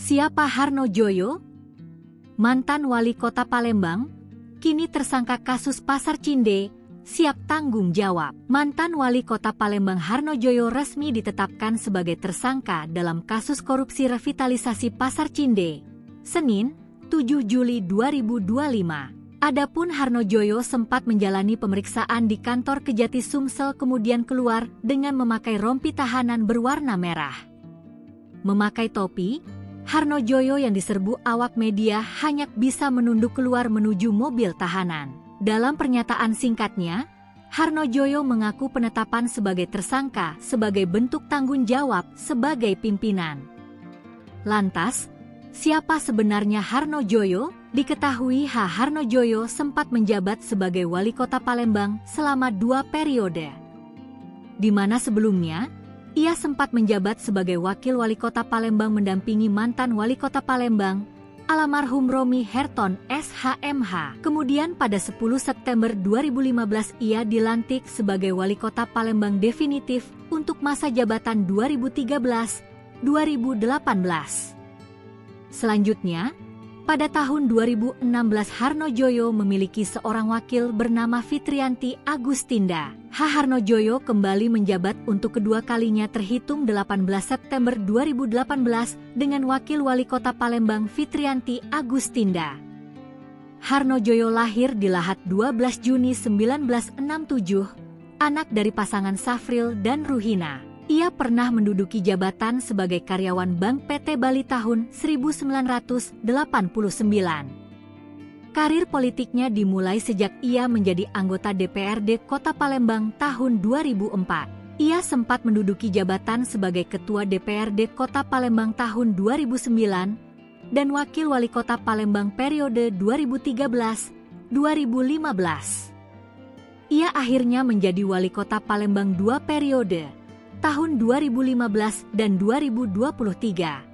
Siapa Harno Joyo? Mantan wali kota Palembang, kini tersangka kasus Pasar Cinde, siap tanggung jawab. Mantan wali kota Palembang Harno Joyo resmi ditetapkan sebagai tersangka dalam kasus korupsi revitalisasi Pasar Cinde, Senin, 7 Juli 2025. Adapun Harno Joyo sempat menjalani pemeriksaan di kantor Kejati Sumsel kemudian keluar dengan memakai rompi tahanan berwarna merah. Memakai topi, Harno Joyo yang diserbu awak media hanya bisa menunduk keluar menuju mobil tahanan. Dalam pernyataan singkatnya, Harno Joyo mengaku penetapan sebagai tersangka sebagai bentuk tanggung jawab sebagai pimpinan. Lantas, siapa sebenarnya Harno Joyo? Diketahui Harno Joyo sempat menjabat sebagai wali kota Palembang selama 2 periode. Di mana sebelumnya, ia sempat menjabat sebagai wakil wali kota Palembang mendampingi mantan wali kota Palembang, almarhum Romi Herton SHMH. Kemudian pada 10 September 2015 ia dilantik sebagai wali kota Palembang definitif untuk masa jabatan 2013-2018. Selanjutnya, pada tahun 2016 Harno Joyo memiliki seorang wakil bernama Fitrianti Agustinda. Harno Joyo kembali menjabat untuk kedua kalinya terhitung 18 September 2018 dengan wakil wali kota Palembang Fitrianti Agustinda. Harno Joyo lahir di Lahat 12 Juni 1967, anak dari pasangan Safril dan Ruhina. Ia pernah menduduki jabatan sebagai karyawan Bank PT Bali tahun 1989. Karir politiknya dimulai sejak ia menjadi anggota DPRD Kota Palembang tahun 2004. Ia sempat menduduki jabatan sebagai Ketua DPRD Kota Palembang tahun 2009 dan Wakil Wali Kota Palembang periode 2013-2015. Ia akhirnya menjadi Wali Kota Palembang 2 periode, tahun 2015 dan 2023.